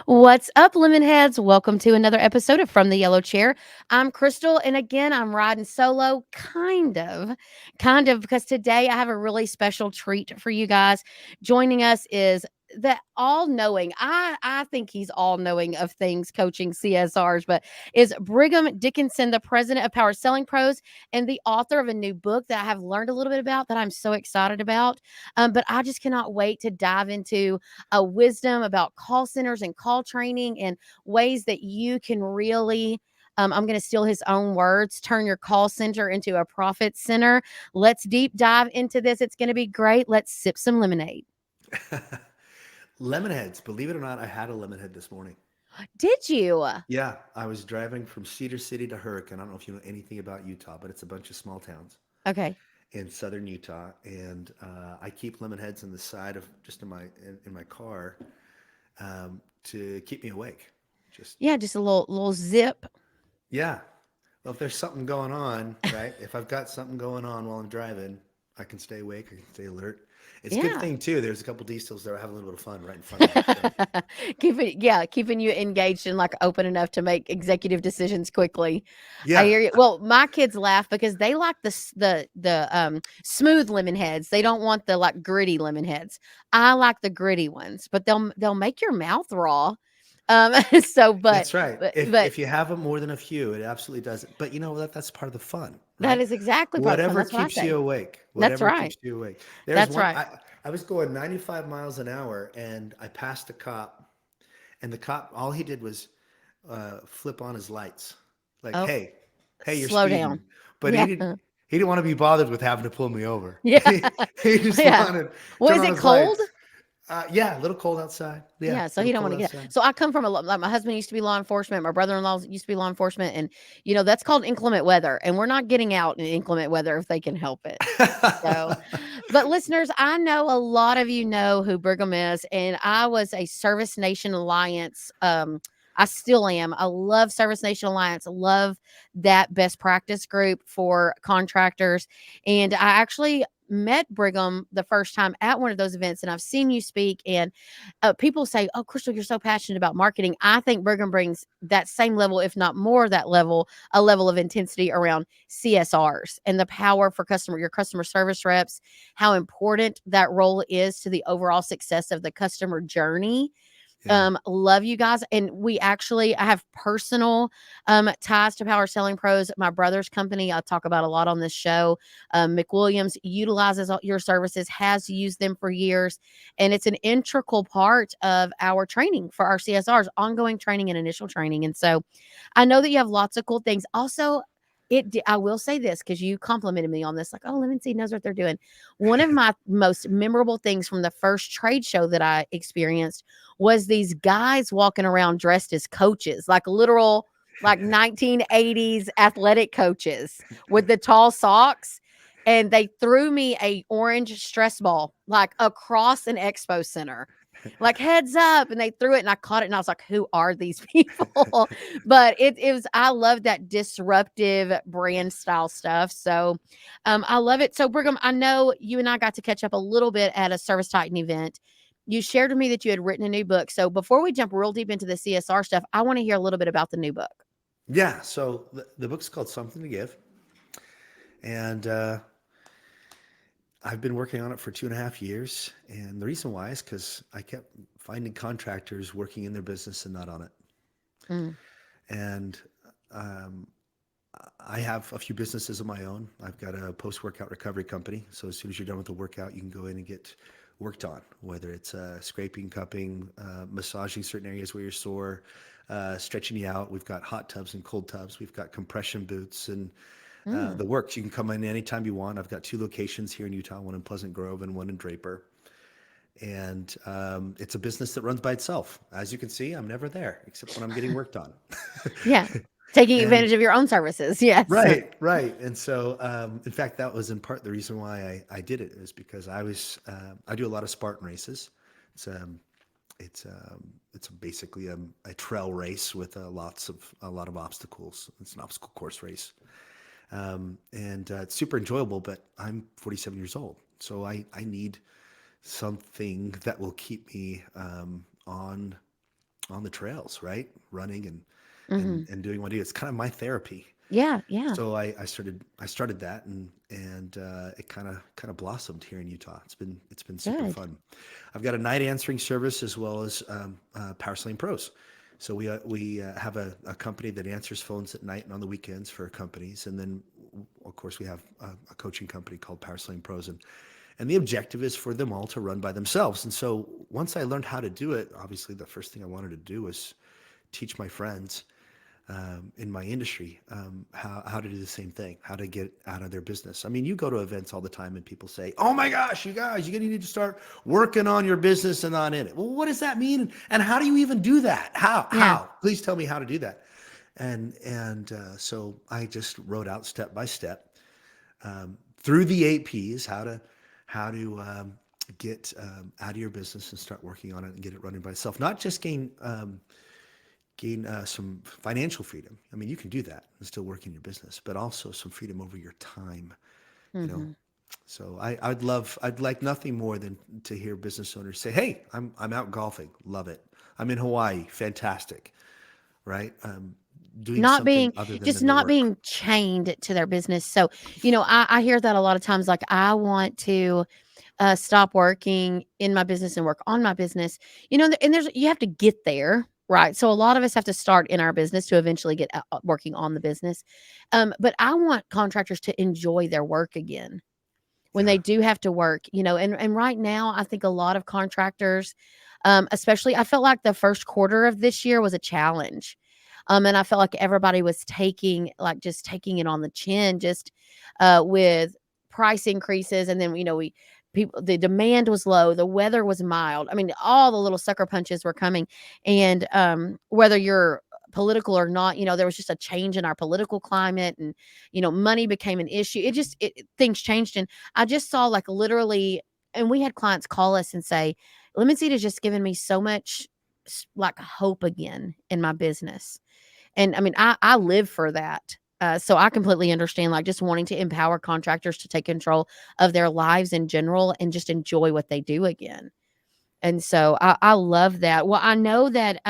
What's up, lemon heads? Welcome to another episode of From the Yellow Chair. I'm Crystal, and again, I'm riding solo, kind of, because today I have a really special treat for you guys. Joining us is the all-knowing. I think he's all-knowing of things coaching CSRs, but is Brigham Dickinson, the president of Power Selling Pros, and the author of a new book that I have learned a little bit about that I'm so excited about. But I just cannot wait to dive into wisdom about call centers and call training and ways that you can really. I'm going to steal his own words, turn your call center into a profit center. Let's deep dive into this. It's going to be great. Let's sip some lemonade. Lemon heads. Believe it or not, I had a lemon head this morning. Did you? Yeah, I was driving from Cedar City to Hurricane. I don't know if you know anything about Utah, but it's a bunch of small towns Okay. in southern Utah, and I keep lemon heads on the side of just in my car to keep me awake. Just Yeah, just a little zip. yeah. Well, if there's something going on, right? If I've got something going on while I'm driving, I can stay awake. I can stay alert. It's a good Yeah. thing too. There's a couple diesels that are having a little bit of fun right in front of me. So Keeping you engaged and like open enough to make executive decisions quickly. I yeah, hear you. Well, my kids laugh because they like the smooth lemon heads. They don't want the like gritty lemon heads. I like the gritty ones, but they'll make your mouth raw. So that's right. but If you have them more than a few, it absolutely does. But you know that's part of the fun, that right? is exactly part of the fun. Whatever That's what I keeps you say. awake. That's Whatever right. keeps you awake. There's That's one. right. I was going 95 miles an hour, and I passed a cop, and the cop all he did was flip on his lights, like, Oh, hey, you're slow down. speeding. But Yeah. he didn't want to be bothered with having to pull me over. Yeah. He just Yeah. wanted to Well, turn is on it his cold? lights. Yeah, a little cold outside. Yeah, Yeah, a so little he don't cold wanna get it. outside. So I come from a lo like, my husband used to be law enforcement, my brother-in-law used to be law enforcement, and, that's called inclement weather, and we're not getting out in inclement weather if they can help it. So but listeners, I know a lot of you know who Brigham is, and I was a Service Nation Alliance, I still am. I love Service Nation Alliance. I love that best practice group for contractors, and I actually met Brigham the first time at one of those events, and I've seen you speak, and people say, "Oh, Crystal, you're so passionate about marketing." I think Brigham brings that same level, if not more, that level, a level of intensity around CSRs and the power for your customer service reps, how important that role is to the overall success of the customer journey. Yeah. Love you guys. And I have personal ties to Power Selling Pros. My brother's company, I talk about a lot on this show. McWilliams utilizes your services, has used them for years. And it's an integral part of our training for our CSRs, ongoing training and initial training. And so I know that you have lots of cool things. Also, I will say this because you complimented me on this, like, oh, Lemon Seed knows what they're doing. One of my most memorable things from the first trade show that I experienced was these guys walking around dressed as coaches, like literal, like 1980s athletic coaches with the tall socks. And they threw me a orange stress ball like across an expo center, like heads up, and they threw it and I caught it and I was like, who are these people? But it was, I love that disruptive brand style stuff. So I love it. So Brigham, I know you and I got to catch up a little bit at a Service Titan event. You shared with me that you had written a new book. So before we jump real deep into the CSR stuff, I want to hear a little bit about the new book. Yeah. So the book's called Something to Give, and I've been working on it for 2.5 years. And the reason why is because I kept finding contractors working in their business and not on it. Mm, And um, I have a few businesses of my own. I've got a post-workout recovery company. So as soon as you're done with the workout, you can go in and get worked on, whether it's scraping, cupping, massaging certain areas where you're sore, stretching you out. We've got hot tubs and cold tubs. We've got compression boots and mm. the works. You can come in anytime you want. I've got 2 locations here in Utah, one in Pleasant Grove and one in Draper. And it's a business that runs by itself. As you can see, I'm never there except when I'm getting worked on. Yeah. Taking And advantage of your own services. Yes. right, right. And so, in fact, that was in part the reason why I did it is because I do a lot of Spartan races. It's it's basically a trail race with a lot of obstacles. It's an obstacle course race, and it's super enjoyable. But I'm 47 years old, so I need something that will keep me on on the trails, right? Running Hmm. and doing what I do. It's kind of my therapy. Yeah, yeah, So I started that, and it kind of blossomed here in Utah. It's been super good. fun. I've got a night answering service as well as Power Slaying Pros. So we have a company that answers phones at night and on the weekends for companies, and then of course we have a coaching company called Power Slaying Pros, and the objective is for them all to run by themselves. And so once I learned how to do it, obviously the first thing I wanted to do was teach my friends in my industry how to do the same thing, how to get out of their business. I mean, you go to events all the time and people say, "Oh my gosh, you guys, you're going to need to start working on your business and not in it." Well, what does that mean? And how do you even do that? How? Yeah. How? Please tell me how to do that. So I just wrote out step by step through the 8 Ps how to get out of your business and start working on it and get it running by itself. Not just gain some financial freedom. I mean, you can do that and still work in your business, but also some freedom over your time, you know. Hmm. So I'd like nothing more than to hear business owners say, "Hey, I'm out golfing, love it. I'm in Hawaii, fantastic." Right? Doing Not something being other than just the not work. being chained to their business. So, I hear that a lot of times. Like, I want to stop working in my business and work on my business. And there's you have to get there, right? So a lot of us have to start in our business to eventually get working on the business. But I want contractors to enjoy their work again when Yeah, they do have to work. And right now, I think a lot of contractors, especially, I felt like the first quarter of this year was a challenge. And I felt like everybody was just taking it on the chin, just with price increases. And then, the demand was low, the weather was mild. I mean, all the little sucker punches were coming. And whether you're political or not, there was just a change in our political climate, and money became an issue. Things changed. And I just saw, like, literally, and we had clients call us and say, Linseed has just given me so much like hope again in my business. And I mean, I live for that. So I completely understand, like, just wanting to empower contractors to take control of their lives in general and just enjoy what they do again. And so I love that. Well, I know that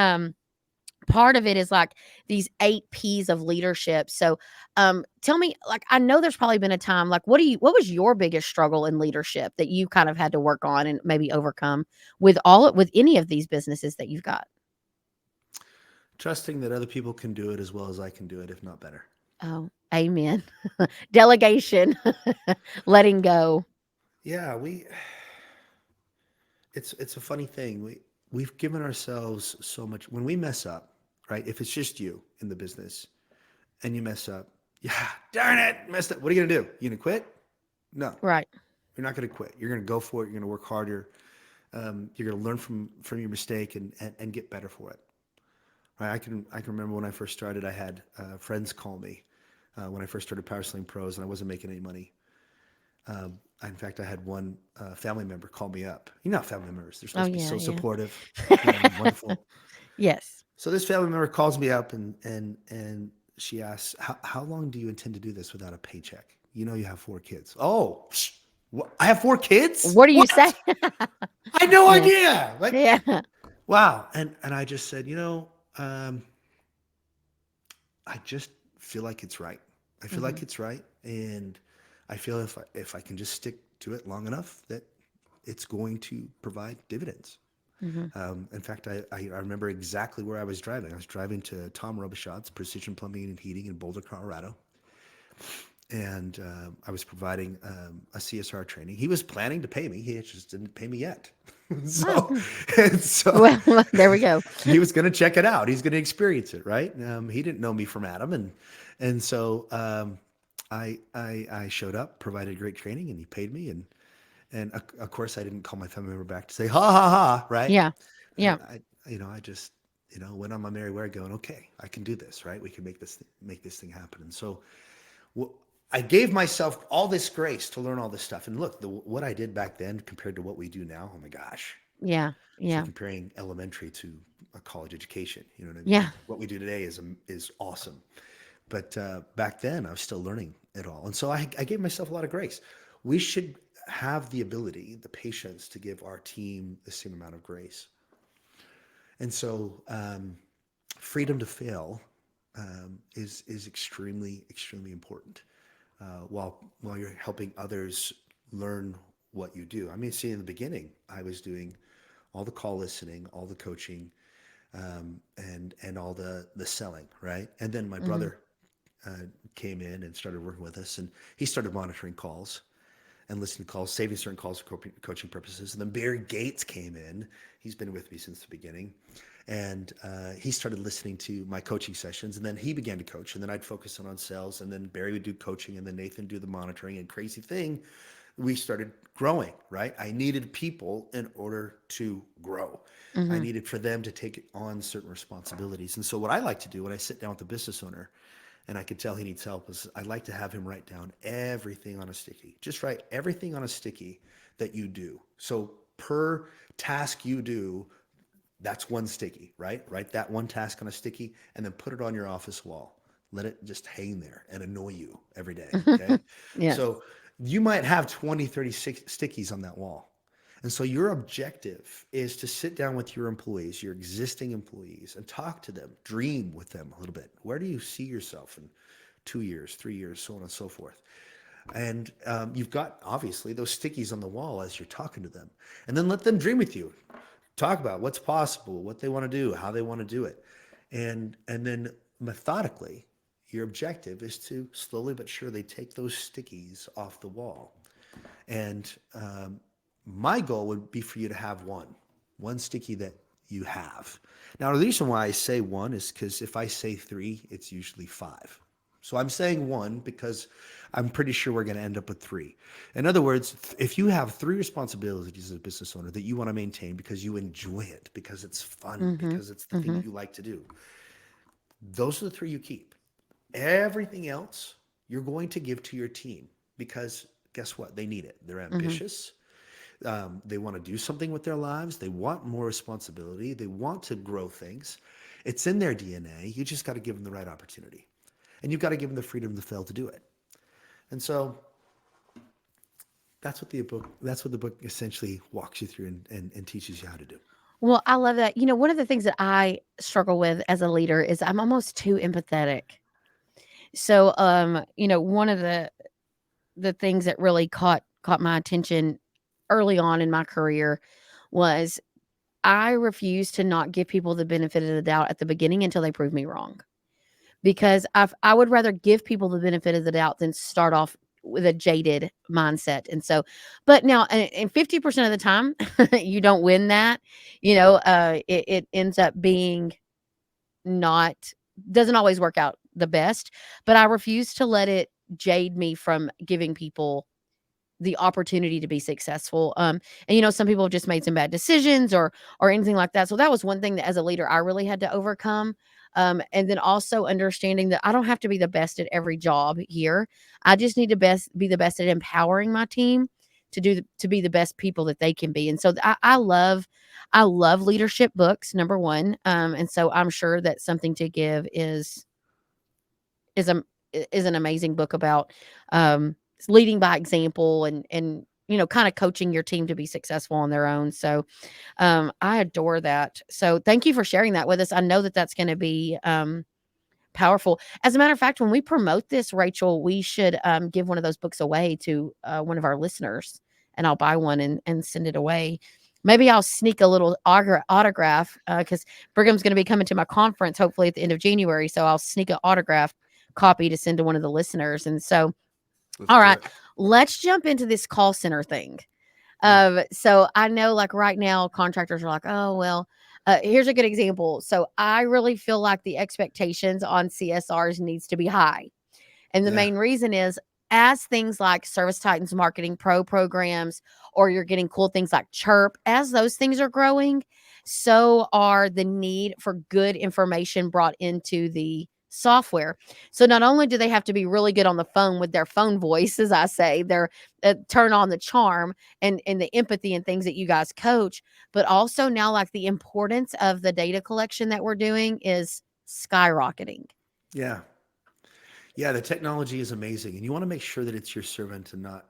part of it is like these 8 Ps of leadership. So tell me, like, I know there's probably been a time, like, what was your biggest struggle in leadership that you kind of had to work on and maybe overcome with any of these businesses that you've got? trusting that other people can do it as well as I can do it, if not better. Oh, amen. Delegation, letting go. Yeah, it's a funny thing. We've given ourselves so much when we mess up, right? If it's just you in the business and you mess up, yeah, darn it, messed up. What are you gonna do? You gonna quit? No, Right. you're not gonna quit. You're gonna go for it. You're gonna work harder. You're gonna learn from your mistake and get better for it. Right? I can remember when I first started, I had friends call me when I first started Power Sling Pros, and I wasn't making any money. In fact, I had one family member call me up. You know how family members, they're Oh, supposed to be yeah, so yeah. supportive, wonderful. Yes. So this family member calls me up and she asks, how long do you intend to do this without a paycheck? You know you have 4 kids. Oh, I have 4 kids? What do you say? What? I had no Yeah. idea. Like, Yeah. wow. And I just said, I just feel like it's right. I feel like Mhm. it's right, and I feel if I can just stick to it long enough that it's going to provide dividends. Mhm. In fact, I remember exactly where I was driving. I was driving to Tom Robichaud's Precision Plumbing and Heating in Boulder, Colorado, and I was providing a CSR training. He was planning to pay me. He just didn't pay me yet. Oh, so, and so well, there we go. he was going to check it out. He's going to experience it, right? He didn't know me from Adam, and so I showed up, provided great training, and he paid me, and of course I didn't call my family member back to say ha ha ha, right? Yeah. Yeah. I just went on my merry way, going, okay, I can do this, right? We can make this thing happen, and so I gave myself all this grace to learn all this stuff. And look, what I did back then compared to what we do now, oh my gosh, Yeah. it's like Yeah. comparing elementary to a college education. You know what I mean? Yeah. What we do today is awesome. But back then, I was still learning it all. And so I gave myself a lot of grace. We should have the ability, the patience to give our team the same amount of grace. And so freedom to fail is extremely important while you're helping others learn what you do. I mean, see, in the beginning, I was doing all the call listening, all the coaching, and all the selling, right? And then my Mhm. brother came in and started working with us, and he started monitoring calls and listening to calls, saving certain calls for coaching purposes. And then Barry Gates came in. He's been with me since the beginning, and he started listening to my coaching sessions. And then he began to coach, and then I'd focus on sales, and then Barry would do coaching, and then Nathan do the monitoring. And crazy thing, we started growing. Right, I needed people in order to grow. I Mhm. needed for them to take on certain responsibilities. And so, what I like to do when I sit down with the business owner and I could tell he needs help is I'd like to have him write down everything on a sticky. Just write everything on a sticky that you do. So per task you do, that's one sticky, right? Write that one task on a sticky and then put it on your office wall. Let it just hang there and annoy you every day, okay? Yes. So you might have 20, 30 stickies on that wall. And so your objective is to sit down with your employees, your existing employees, and talk to them, dream with them a little bit. Where do you see yourself in 2 years, 3 years, so on and so forth? And you've got obviously those stickies on the wall as you're talking to them. And then let them dream with you. Talk about what's possible, what they want to do, how they want to do it. And then methodically, your objective is to slowly but surely take those stickies off the wall. And my goal would be for you to have one sticky that you have. Now, the reason why I say one is because if I say three, it's usually five. So I'm saying one because I'm pretty sure we're going to end up with three. In other words, if you have three responsibilities as a business owner that you want to maintain because you enjoy it, because it's fun, Mhm. because it's the thing that Mhm. you like to do, those are the three you keep. Everything else you're going to give to your team because guess what? They need it. They're Mhm. ambitious. They want to do something with their lives. They want more responsibility. They want to grow things. It's in their DNA. You just got to give them the right opportunity. And you've got to give them the freedom to fail to do it. And so that's what the book essentially walks you through and teaches you how to do. Well, I love that. One of the things that I struggle with as a leader is I'm almost too empathetic. So, one of the things that really caught my attention early on in my career was I refuse to not give people the benefit of the doubt at the beginning until they prove me wrong. Because I would rather give people the benefit of the doubt than start off with a jaded mindset. And so, but now, and 50% of the time, you don't win that. It ends up being not doesn't always work out the best. But I refuse to let it jade me from giving people the opportunity to be successful. And some people have just made some bad decisions or anything like that. So that was one thing that as a leader I really had to overcome. And then also understanding that I don't have to be the best at every job here. I just need to be the best at empowering my team to be the best people that they can be. And so I love leadership books, number one. And so I'm sure that Something to Give is a is an amazing book about leading by example and kind of coaching your team to be successful on their own. So I adore that. So thank you for sharing that with us. I know that that's going to be powerful. As a matter of fact, when we promote this, Rachel, we should give one of those books away to one of our listeners, and I'll buy one and send it away. Maybe I'll sneak a little autograph because Brigham's going to be coming to my conference hopefully at the end of January. So I'll sneak an autograph copy to send to one of the listeners. And so, Let's all do right, it. let's jump into this call center thing. Yeah. So I know like right now contractors are like, oh well, here's a good example. So I really feel like the expectations on CSRs needs to be high. And the Yeah. main reason is as things like Service Titans Marketing Pro programs, or you're getting cool things like Chirp, as those things are growing, so are the need for good information brought into the software. So not only do they have to be really good on the phone with their phone voice, as I say, they're turn on the charm and the empathy and things that you guys coach, but also now like the importance of the data collection that we're doing is skyrocketing. Yeah. Yeah, the technology is amazing, and you want to make sure that it's your servant and not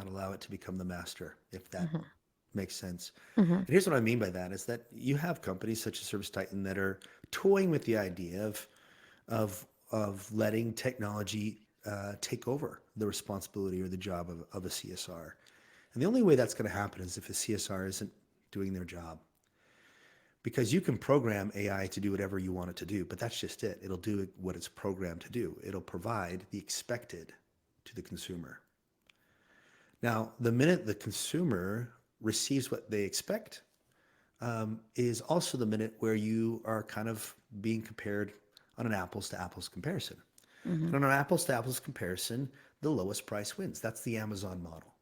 allow it to become the master. If that Mhm. makes sense. Mhm. And here's what I mean by that is that you have companies such as Service Titan that are toying with the idea of letting technology take over the responsibility or the job of a CSR. And the only way that's going to happen is if a CSR isn't doing their job. Because you can program AI to do whatever you want it to do, but that's just it. It'll do what it's programmed to do. It'll provide the expected to the consumer. Now, the minute the consumer receives what they expect, is also the minute where you are kind of being compared on an apples to apples comparison. Mhm. And on an apples to apples comparison, the lowest price wins. That's the Amazon model.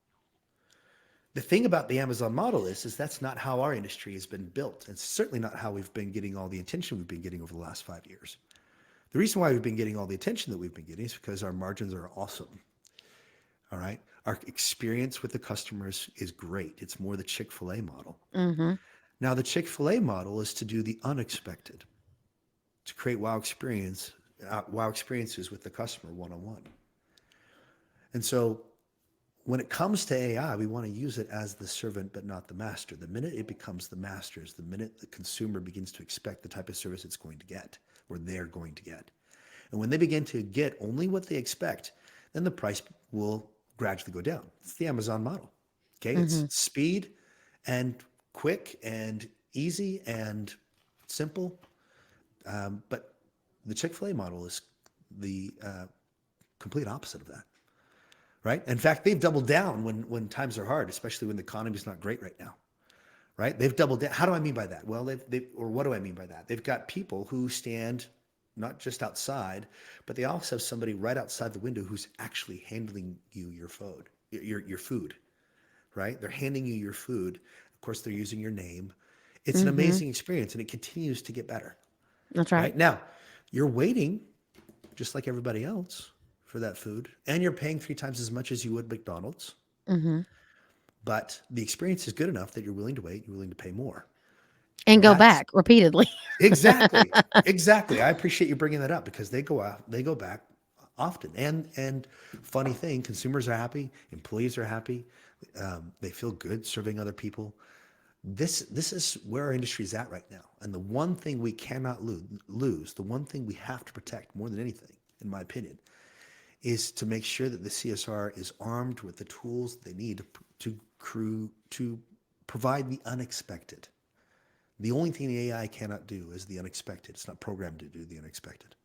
The thing about the Amazon model is that's not how our industry has been built. It's certainly not how we've been getting all the attention we've been getting over the last 5 years. The reason why we've been getting all the attention that we've been getting is because our margins are awesome. All right. Our experience with the customers is great. It's more the Chick-fil-A model. Mhm. Now, the Chick-fil-A model is to do the unexpected, to create wow experiences with the customer one-on-one. And so when it comes to AI, we want to use it as the servant, but not the master. The minute it becomes the master is the minute the consumer begins to expect the type of service it's going to get or they're going to get. And when they begin to get only what they expect, then the price will gradually go down. It's the Amazon model. Okay. It's Mhm. speed and quick and easy and simple. But the Chick-fil-A model is the complete opposite of that. Right. In fact, they've doubled down when times are hard, especially when the economy is not great right now. Right. They've doubled down. How do I mean by that? Well, or what do I mean by that? They've got people who stand not just outside, but they also have somebody right outside the window who's actually handling you your food, your food, right? They're handing you your food. Of course, they're using your name. It's an Mhm. amazing experience and it continues to get better, That's right. right? Now, you're waiting just like everybody else for that food and you're paying 3 times as much as you would McDonald's, Mhm. but the experience is good enough that you're willing to wait, you're willing to pay more. And go That's back repeatedly. exactly, exactly. I appreciate you bringing that up because they go back often. And funny thing, consumers are happy, employees are happy, they feel good serving other people. This is where our industry is at right now. And the one thing we cannot lose, the one thing we have to protect more than anything, in my opinion, is to make sure that the CSR is armed with the tools they need to provide the unexpected. The only thing the AI cannot do is the unexpected. It's not programmed to do the unexpected.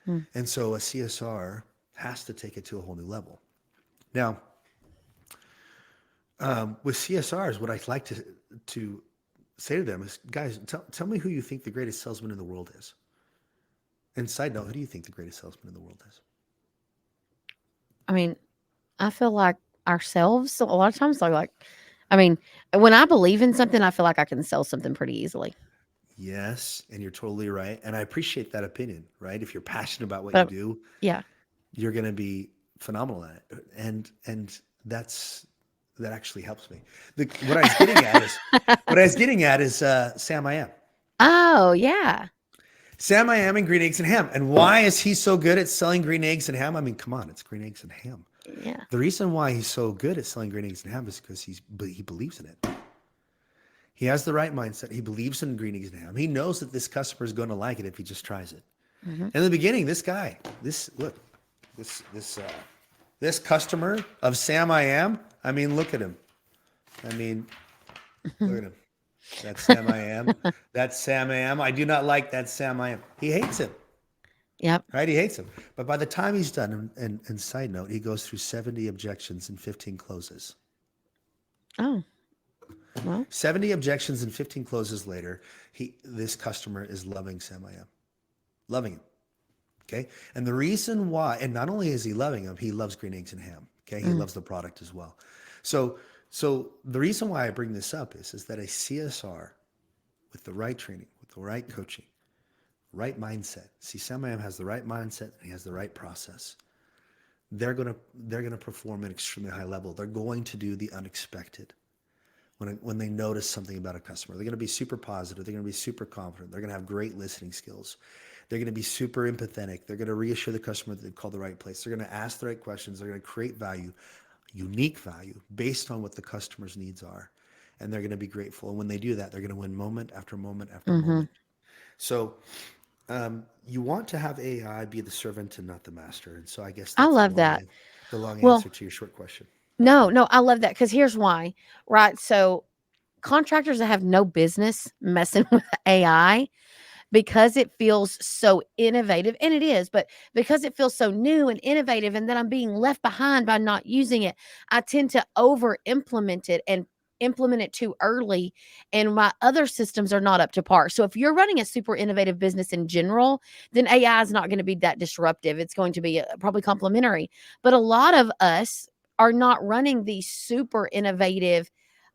Mm. And so a CSR has to take it to a whole new level. Now, with CSRs, what I'd like to say to them is, guys, tell me who you think the greatest salesman in the world is. And side note, who do you think the greatest salesman in the world is? I mean, I feel like ourselves a lot of times, like, I mean, when I believe in something, I feel like I can sell something pretty easily. Yes, and you're totally right. And I appreciate that opinion, right? If you're passionate about what you But do, yeah. you're going to be phenomenal at it. And that actually helps me. What I was getting at is Sam I am. Oh, yeah. Sam I am in green eggs and ham. And why is he so good at selling green eggs and ham? I mean, come on, it's green eggs and ham. Yeah. The reason why he's so good at selling green eggs and ham is because he believes in it. He has the right mindset. He believes in green eggs and ham. He knows that this customer is going to like it if he just tries it. Mhm. In the beginning, this guy, this this uh, this customer of Sam I am. I mean, look at him. I mean, look at him. That's Sam I am. That's Sam I am. I do not like that Sam I am. He hates him. Yep. Right? He hates him. But by the time he's done, and side note, he goes through 70 objections and 15 closes. Oh, well. 70 objections and 15 closes later, this customer is loving Sam I am. Loving him. Okay. And the reason why, and not only is he loving him, he loves green eggs and ham. Okay. He Mm. loves the product as well. So the reason why I bring this up is that a CSR with the right training, with the right coaching, right mindset. See, Sam I am has the right mindset and he has the right process. They're gonna perform at an extremely high level. They're going to do the unexpected when they notice something about a customer. They're going to be super positive. They're going to be super confident. They're going to have great listening skills. They're going to be super empathetic. They're going to reassure the customer that they called the right place. They're going to ask the right questions. They're going to create value, unique value based on what the customer's needs are. and they're going to be grateful. And when they do that, they're going to win moment after moment after Mhm. moment. So you want to have AI be the servant and not the master. And so I guess I that's love that. the long Well, answer to your short question. no, no, I love that because here's why, right? So contractors that have no business messing with AI because it feels so innovative, and it is, but because it feels so new and innovative, and then I'm being left behind by not using it, I tend to over implement it and implement it too early, and my other systems are not up to par. So if you're running a super innovative business in general, then AI is not going to be that disruptive. It's going to be probably complementary. But a lot of us are not running these super innovative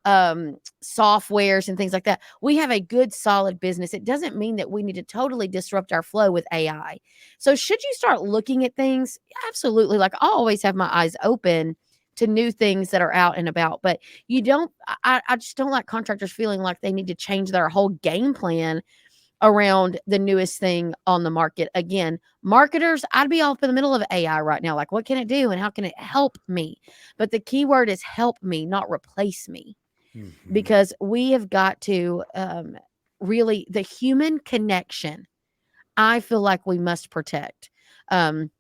softwares and things like that. We have a good solid business. It doesn't mean that we need to totally disrupt our flow with AI. So should you start looking at things? Absolutely. Like I always have my eyes open to new things that are out and about, but you don't I just don't like contractors feeling like they need to change their whole game plan around the newest thing on the market. Again, marketers, I'd be all up in the middle of AI right now. Like, what can it do and how can it help me? But the key word is help me, not replace me, Hmm. because we have got to really, the human connection, I feel like we must protect, um,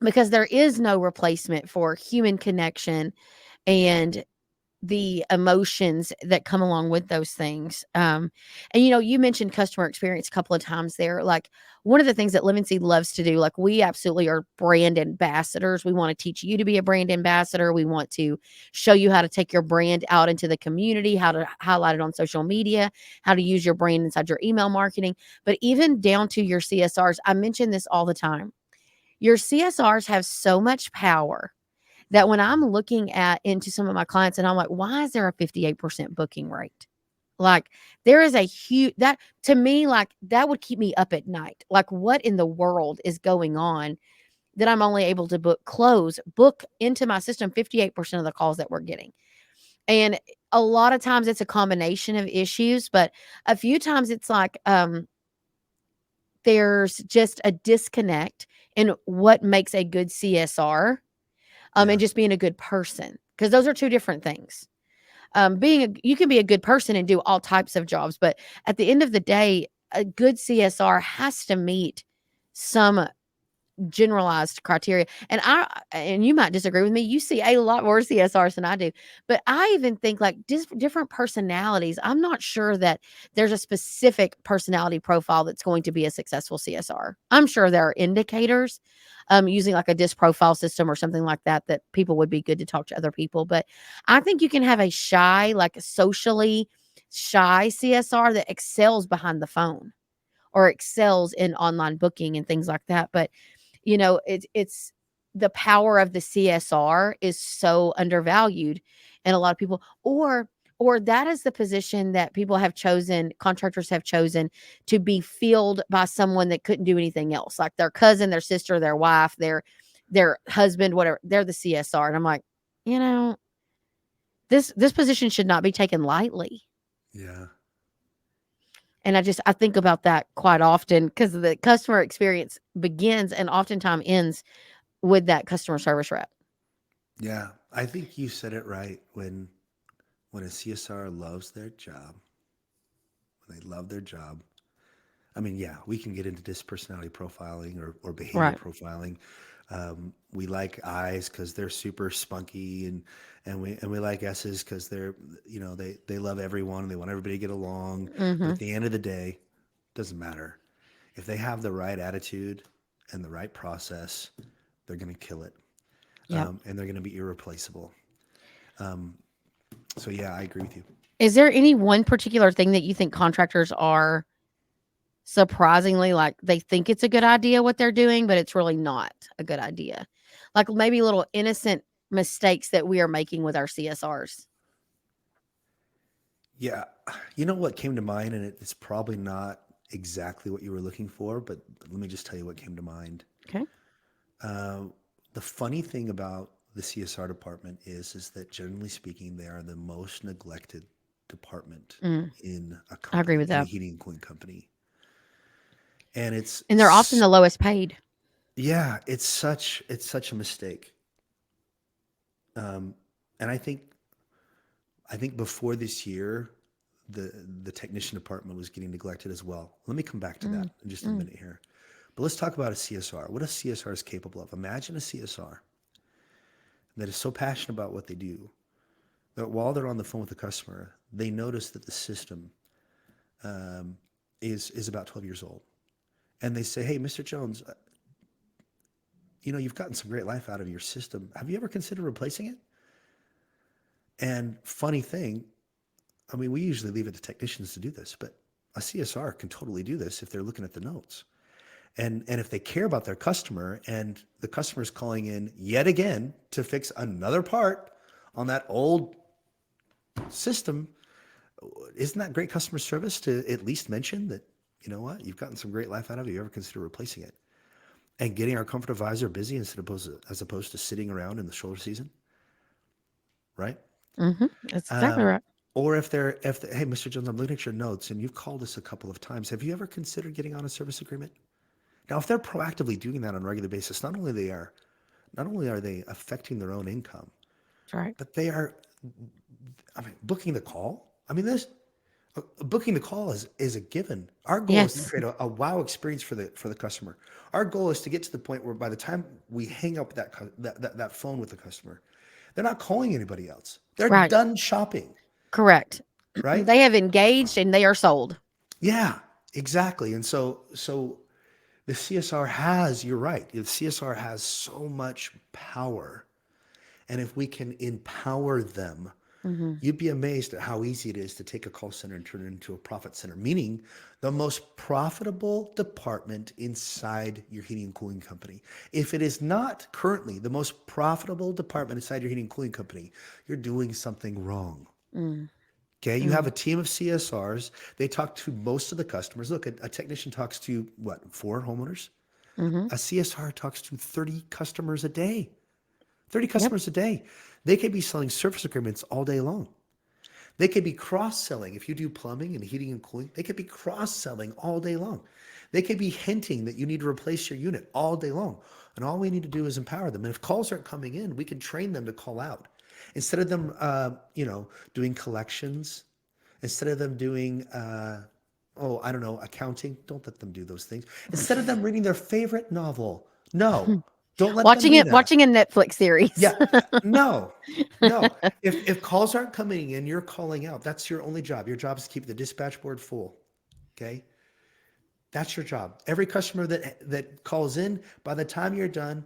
because there is no replacement for human connection and the emotions that come along with those things. And you mentioned customer experience a couple of times there. Like one of the things that Living Seed loves to do, like we absolutely are brand ambassadors. We want to teach you to be a brand ambassador. We want to show you how to take your brand out into the community, how to highlight it on social media, how to use your brand inside your email marketing, but even down to your CSRs. I mention this all the time. Your CSRs have so much power that when I'm looking at into some of my clients and I'm like, why is there a 58% booking rate? Like there is a huge that to me, like that would keep me up at night. Like what in the world is going on that I'm only able to book into my system 58% of the calls that we're getting. And a lot of times it's a combination of issues, but a few times it's like there's just a disconnect in what makes a good CSR, and Yeah. just being a good person, because those are two different things. You can be a good person and do all types of jobs, but at the end of the day, a good CSR has to meet some generalized criteria. And you might disagree with me. You see a lot more CSRs than I do. But I even think like different personalities. I'm not sure that there's a specific personality profile that's going to be a successful CSR. I'm sure there are indicators, using like a disc profile system or something like that, that people would be good to talk to other people. But I think you can have a shy, like a socially shy CSR that excels behind the phone or excels in online booking and things like that. But it's the power of the CSR is so undervalued, and a lot of people, or that is the position that people have chosen, contractors have chosen to be filled by someone that couldn't do anything else, like their cousin, their sister, their wife, their husband, whatever. They're the CSR, and I'm like, you know, this position should not be taken lightly. Yeah. And I think about that quite often because the customer experience begins and oftentimes ends with that customer service rep. Yeah. I think you said it right when a CSR loves their job, when they love their job. I mean, yeah, we can get into this personality profiling or behavior Right. profiling. We like I's because they're super spunky, and we like S's because they're they love everyone, they want everybody to get along. But at Mhm. the end of the day, it doesn't matter if they have the right attitude and the right process, they're going to kill it, Yep. and they're going to be irreplaceable. Um, so yeah, I agree with you. Is there any one particular thing that you think contractors are surprisingly, like, they think it's a good idea what they're doing, but it's really not a good idea? Like, maybe little innocent mistakes that we are making with our CSRs. Yeah, you know what came to mind, and it's probably not exactly what you were looking for, but let me just tell you what came to mind. Okay. Uh, the funny thing about the CSR department is that generally speaking, they are the most neglected department Mm, in a I agree company, with in a that. heating and cooling company, and And they're often the lowest paid. yeah, it's such a mistake. Um, and I think I think before this year, the technician department was getting neglected as well. Let me come back to that Mm, in just a mm, minute here. But let's talk about a CSR. What a CSR is capable of. Imagine a CSR that is so passionate about what they do that while they're on the phone with the customer, they notice that the system is about 12 years old, and they say, "Hey, Mr. Jones, you've gotten some great life out of your system. Have you ever considered replacing it?" And funny thing, I mean, we usually leave it to technicians to do this, but a CSR can totally do this if they're looking at the notes. And if they care about their customer and the customer is calling in yet again to fix another part on that old system, isn't that great customer service to at least mention that, you know what, you've gotten some great life out of it. You ever consider replacing it? And getting our comfort advisor busy as opposed to sitting around in the shoulder season, right? mm-hmm. That's exactly right. Or hey, Mr. Jones, I'm looking at your notes and you've called us a couple of times. Have you ever considered getting on a service agreement? Now, if they're proactively doing that on a regular basis, not only are they affecting their own income, That's right. but they are, I mean, booking the call. I mean, this booking the call is a given. Our goal is to Yes. create a wow experience for the customer. Our goal is to get to the point where by the time we hang up that phone with the customer, they're not calling anybody else. They're Right. done shopping, Correct. right? They have engaged and they are sold. Yeah, exactly. And so the CSR has, you're right, the CSR has so much power. And if we can empower them, Mm-hmm. you'd be amazed at how easy it is to take a call center and turn it into a profit center, meaning the most profitable department inside your heating and cooling company. If it is not currently the most profitable department inside your heating and cooling company, you're doing something wrong. Mm, Okay, you have mm, a team of CSRs. They talk to most of the customers. Look, a technician talks to what, 4 homeowners? mm-hmm. A CSR talks to 30 customers a day. 30 Yep. customers a day. They could be selling service agreements all day long. They could be cross-selling. If you do plumbing and heating and cooling, they could be cross-selling all day long. They could be hinting that you need to replace your unit all day long. And all we need to do is empower them. And if calls aren't coming in, we can train them to call out. Instead of them, doing collections, instead of them doing, I don't know, accounting, don't let them do those things. Instead of them reading their favorite novel, no, don't let them do that. Watching a Netflix series. Yeah, no, no. If calls aren't coming in, you're calling out. That's your only job. Your job is to keep the dispatch board full. Okay, that's your job. Every customer that calls in, by the time you're done,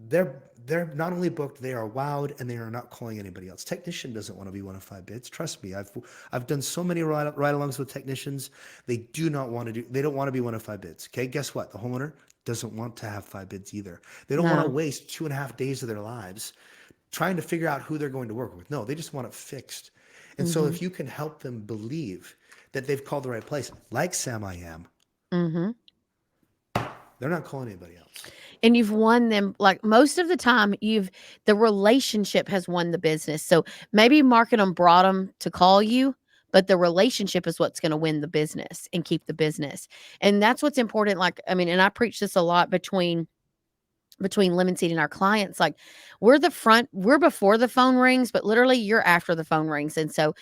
they're not only booked, they are wowed, and they are not calling anybody else. Technician doesn't want to be one of 5 bids. Trust me, I've done so many ride-alongs with technicians. They do not want to do. They don't want to be one of 5 bids. Okay, guess what? The homeowner doesn't want to have 5 bids either. They don't want to No. waste 2.5 days of their lives trying to figure out who they're going to work with. No, they just want it fixed. And so Mm-hmm. if you can help them believe that they've called the right place, like Sam I am, Mm-hmm. they're not calling anybody else. And you've won them, like, most of the time the relationship has won the business. So maybe market them brought them to call you, but the relationship is what's going to win the business and keep the business. And that's what's important. Like, I mean, and I preach this a lot between Lemon Seed and our clients. Like, we're before the phone rings, but literally you're after the phone rings. And so,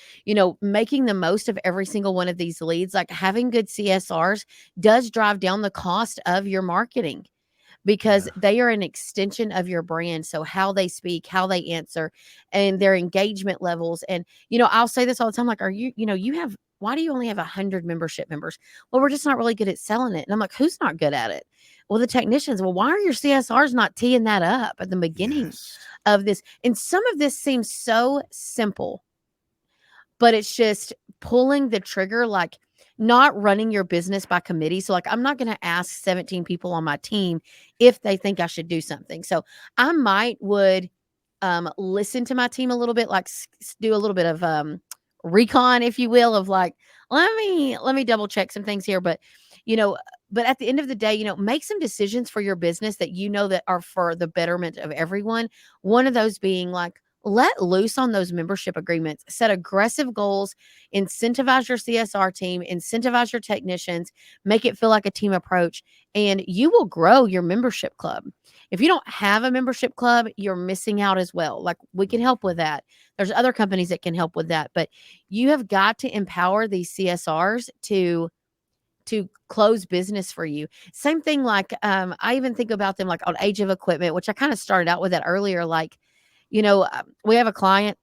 making the most of every single one of these leads, like having good CSRs does drive down the cost of your marketing, because Yeah. they are an extension of your brand. So how they speak, how they answer, and their engagement levels. And, I'll say this all the time, like, why do you only have 100 membership members? Well, we're just not really good at selling it. And I'm like, who's not good at it? Well, the technicians. Well, why are your CSRs not teeing that up at the beginning Yes. of this? And some of this seems so simple, but it's just pulling the trigger, like not running your business by committee. So, like, I'm not going to ask 17 people on my team if they think I should do something. So I would listen to my team a little bit, like do a little bit of recon, if you will, of like, let me double check some things here. But, you know, but at the end of the day, make some decisions for your business that that are for the betterment of everyone. One of those being like, let loose on those membership agreements, set aggressive goals, incentivize your CSR team, incentivize your technicians, make it feel like a team approach, and you will grow your membership club. If you don't have a membership club, you're missing out as well. Like, we can help with that. There's other companies that can help with that, but you have got to empower these CSRs to close business for you. Same thing, like, I even think about them like on age of equipment, which I kind of started out with that earlier. Like, we have a client,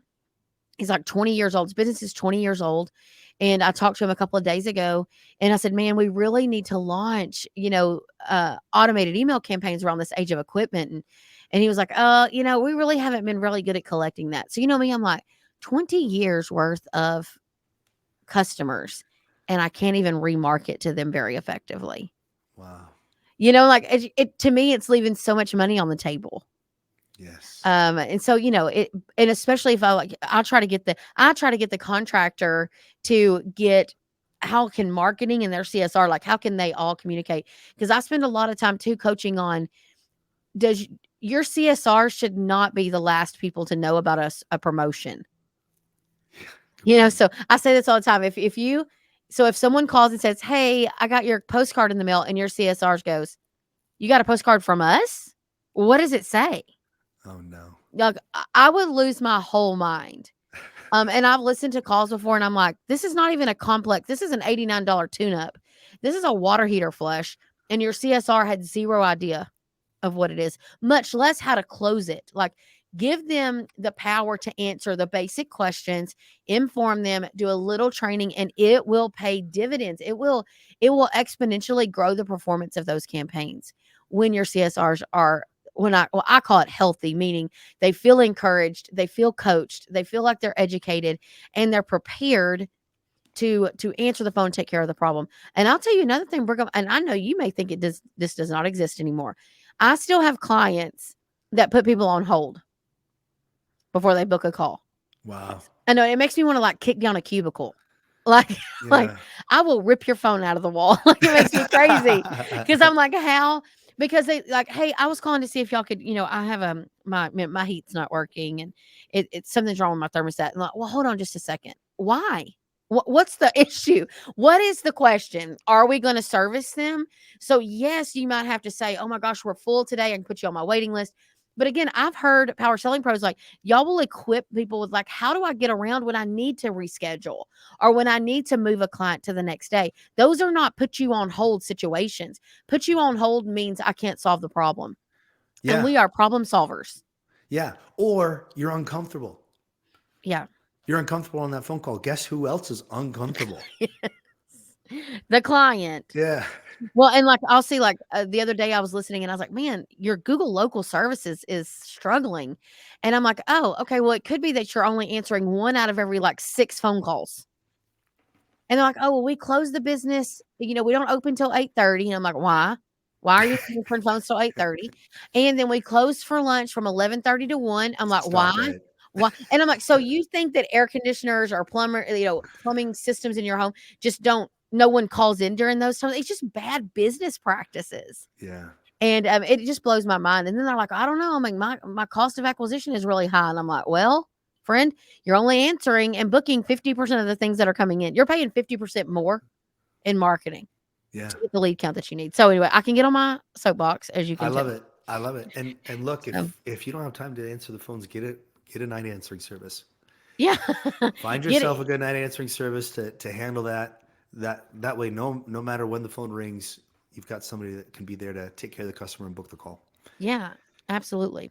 he's like 20 years old. His business is 20 years old. And I talked to him a couple of days ago and I said, man, we really need to launch, automated email campaigns around this age of equipment. And he was like, we really haven't been really good at collecting that. So, me, I'm like, 20 years worth of customers, and I can't even remarket to them very effectively. Wow. Like, to me, it's leaving so much money on the table. Yes. And so, and especially if I try to get the contractor to get, how can marketing and their CSR, like, how can they all communicate? Because I spend a lot of time too coaching on, does your CSR should not be the last people to know about a promotion. So I say this all the time. If someone calls and says, hey, I got your postcard in the mail, and your CSRs goes, you got a postcard from us? What does it say? Oh no. Like, I would lose my whole mind. And I've listened to calls before and I'm like, this is not even a complex. This is an $89 tune-up. This is a water heater flush. And your CSR had zero idea of what it is, much less how to close it. Like, give them the power to answer the basic questions, inform them, do a little training, and it will pay dividends. It will exponentially grow the performance of those campaigns when your CSRs are, I call it healthy, meaning they feel encouraged, they feel coached, they feel like they're educated, and they're prepared to answer the phone, take care of the problem. And I'll tell you another thing, Brigham, and I know you may think this does not exist anymore. I still have clients that put people on hold before they book a call. Wow. I know it makes me want to, like, kick down a cubicle. Like, like, Yeah. I will rip your phone out of the wall. Like, it makes me crazy because I'm like, how? Because they like, hey, I was calling to see if y'all could, I have my heat's not working and it's something's wrong with my thermostat. And like, well, hold on just a second. Why? What's the issue? What is the question? Are we going to service them? So yes, you might have to say, oh my gosh, we're full today. I can put you on my waiting list. But again, I've heard Power Selling Pros, like, y'all will equip people with, like, how do I get around when I need to reschedule or when I need to move a client to the next day? Those are not put you on hold situations. Put you on hold means I can't solve the problem. And Yeah. we are problem solvers. Yeah. Or you're uncomfortable. Yeah. You're uncomfortable on that phone call. Guess who else is uncomfortable? The client. Yeah. Well, and like, I'll see, like, the other day I was listening and I was like, man, your Google local services is struggling. And I'm like, oh, okay. Well, it could be that you're only answering one out of every, like, 6 phone calls. And they're like, oh, well, we close the business. We don't open till 8:30. And I'm like, why? Why are you answering phones till 8:30? And then we close for lunch from 11:30 to 1. I'm like, why? Stop it. Why? And I'm like, so you think that air conditioners or plumbing systems in your home just don't, no one calls in during those times? It's just bad business practices. Yeah. And it just blows my mind. And then they're like, I don't know. I'm like, my cost of acquisition is really high. And I'm like, well, friend, you're only answering and booking 50% of the things that are coming in. You're paying 50% more in marketing Yeah. to get the lead count that you need. So anyway, I can get on my soapbox, as you I can love tell. it. I love it. And look, So, if you don't have time to answer the phones, get a night answering service. yeah. Find Get yourself a it. good night answering service to handle that. That way, no matter when the phone rings, you've got somebody that can be there to take care of the customer and book the call. Yeah, absolutely.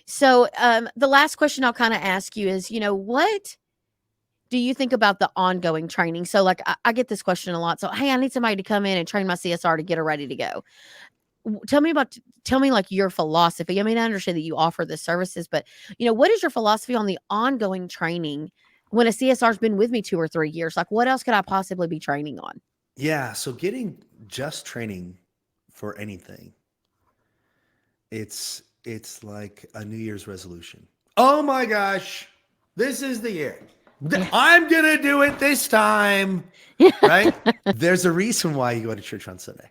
So the last question I'll kind of ask you is, what do you think about the ongoing training? So, like, I get this question a lot. So, hey, I need somebody to come in and train my CSR to get her ready to go. Tell me, like, your philosophy. I mean, I understand that you offer the services, but what is your philosophy on the ongoing training when a CSR's been with me 2 or 3 years? Like, what else could I possibly be training on? Yeah. So getting just training for anything, it's like a New Year's resolution. Oh my gosh, this is the year. Yeah. I'm gonna do it this time. Right? There's a reason why you go to church on Sunday.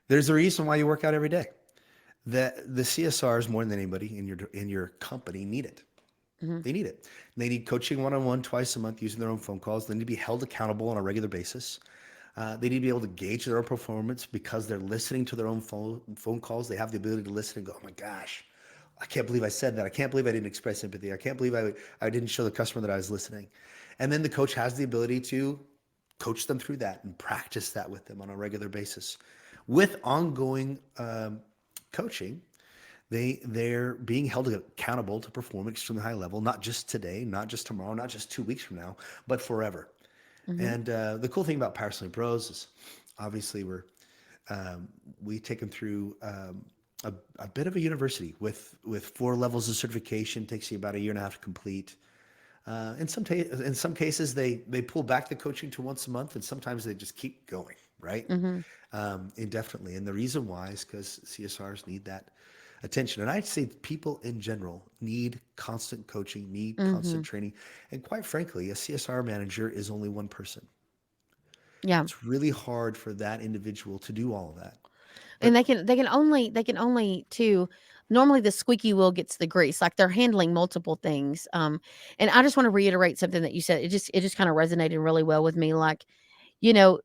There's a reason why you work out every day. The CSRs more than anybody in your company need it. Mhm. They need it. They need coaching one-on-one twice a month using their own phone calls. They need to be held accountable on a regular basis. They need to be able to gauge their own performance because they're listening to their own phone calls. They have the ability to listen and go, "Oh my gosh, I can't believe I said that. I can't believe I didn't express sympathy. I can't believe I didn't show the customer that I was listening." And then the coach has the ability to coach them through that and practice that with them on a regular basis. With ongoing coaching, they're being held accountable to perform at extremely high level, not just today, not just tomorrow, not just 2 weeks from now, but forever. Mhm. And the cool thing about Power Selling Pros is obviously we take them through a bit of a university with 4 levels of certification. Takes you about a year and a half to complete. In some cases, they pull back the coaching to once a month, and sometimes they just keep going, right? Mhm. Indefinitely. And the reason why is because CSRs need that attention. And I'd say people in general need constant coaching, need constant Mhm. training. And quite frankly, a CSR manager is only one person. Yeah. It's really hard for that individual to do all of that. And But they can only too normally the squeaky wheel gets the grease, like, they're handling multiple things, and I just wanna reiterate something that you said. It just kinda resonated really well with me, like, you know,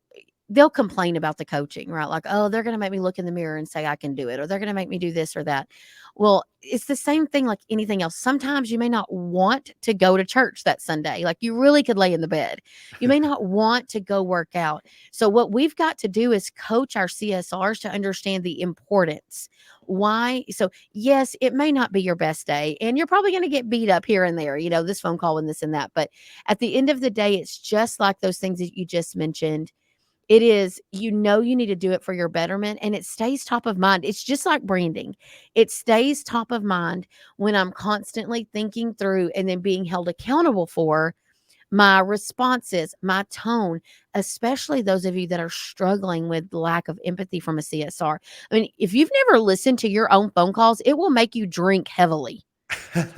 they'll complain about the coaching, right? Like, "Oh, they're gonna make me look in the mirror and say I can do it, or they're gonna make me do this or that." Well, it's the same thing like anything else. Sometimes you may not want to go to church that Sunday. Like, you really could lay in the bed. You may not want to go work out. So what we've got to do is coach our CSRs to understand the importance. Why? So, yes, it may not be your best day, and you're probably gonna get beat up here and there, this phone call and this and that, but at the end of the day, it's just like those things that you just mentioned. It is, you need to do it for your betterment, and it stays top of mind. It's just like branding. It stays top of mind when I'm constantly thinking through and then being held accountable for my responses, my tone, especially those of you that are struggling with lack of empathy from a CSR. I mean, if you've never listened to your own phone calls, it will make you drink heavily.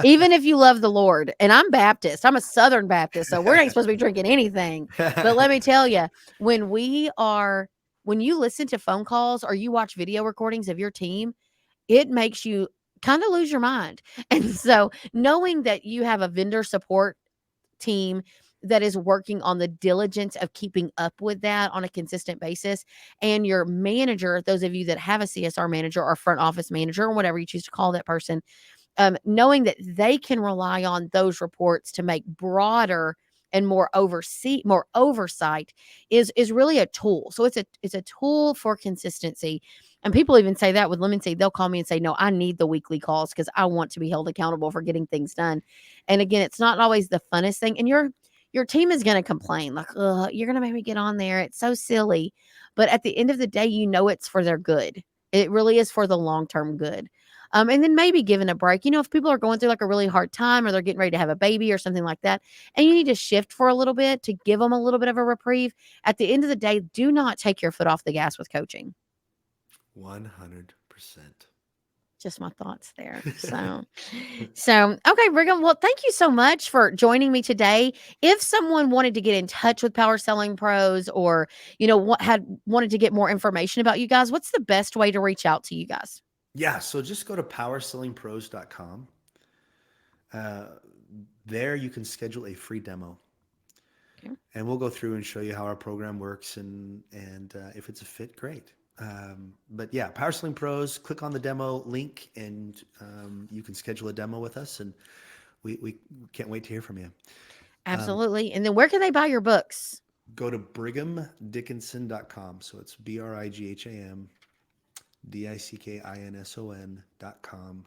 Even if you love the Lord, and I'm Baptist, I'm a Southern Baptist, so we're not supposed to be drinking anything. But let me tell you, when we are when you listen to phone calls or you watch video recordings of your team, it makes you kind of lose your mind. And so knowing that you have a vendor support team that is working on the diligence of keeping up with that on a consistent basis, and your manager, those of you that have a CSR manager or front office manager or whatever you choose to call that person, knowing that they can rely on those reports to make broader and more oversight is really a tool. So it's a tool for consistency. And people even say that with Lemon Seed. They'll call me and say, "No, I need the weekly calls because I want to be held accountable for getting things done." And again, it's not always the funnest thing. And your team is going to complain, like, "Ugh, you're going to make me get on there. It's so silly." But at the end of the day, it's for their good. It really is for the long term good. And then maybe giving a break. If people are going through like a really hard time or they're getting ready to have a baby or something like that, and you need to shift for a little bit to give them a little bit of a reprieve, at the end of the day, do not take your foot off the gas with coaching. 100%. Just my thoughts there. So okay, Brigham. Well, thank you so much for joining me today. If someone wanted to get in touch with Power Selling Pros, or what had wanted to get more information about you guys, what's the best way to reach out to you guys? Yeah, so just go to powersellingpros.com. Uh, there you can schedule a free demo, Okay. and we'll go through and show you how our program works, and if it's a fit, great. But yeah, Power Selling Pros. Click on the demo link, and you can schedule a demo with us, and we can't wait to hear from you. Um, Absolutely. And then where can they buy your books? Go to brighamdickinson.com. So it's BRIGHAMDICKINSON.com,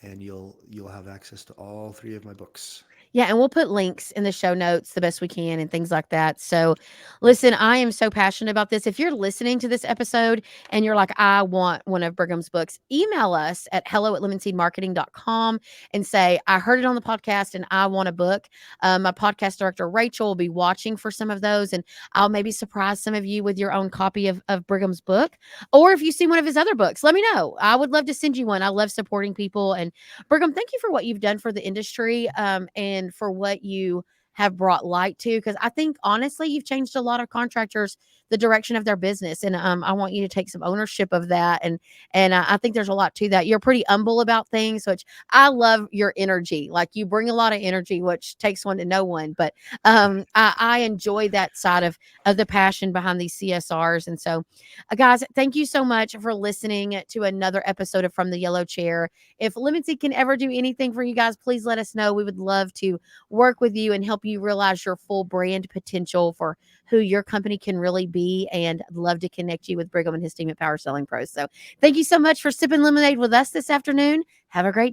and you'll have access to all 3 of my books. Yeah, and we'll put links in the show notes the best we can and things like that. So, listen, I am so passionate about this. If you're listening to this episode and you're like, I want one of Brigham's books, email us at hello@lemonseedmarketing.com and say, I heard it on the podcast and I want a book. My podcast director, Rachel, will be watching for some of those, and I'll maybe surprise some of you with your own copy of Brigham's book. Or if you see one of his other books, let me know. I would love to send you one. I love supporting people. And Brigham, thank you for what you've done for the industry, and for what you have brought light to. Because I think honestly, you've changed a lot of contractors the direction of their business. And I want you to take some ownership of that. And I think there's a lot to that. You're pretty humble about things, which I love your energy. Like you bring a lot of energy, which takes one to know one. But I enjoy that side of the passion behind these CSRs. And so, guys, thank you so much for listening to another episode of From the Yellow Chair. If Limited can ever do anything for you guys, please let us know. We would love to work with you and help you realize your full brand potential for who your company can really be. And I'd love to connect you with Brigham and his team at Power Selling Pros. So thank you so much for sipping lemonade with us this afternoon. Have a great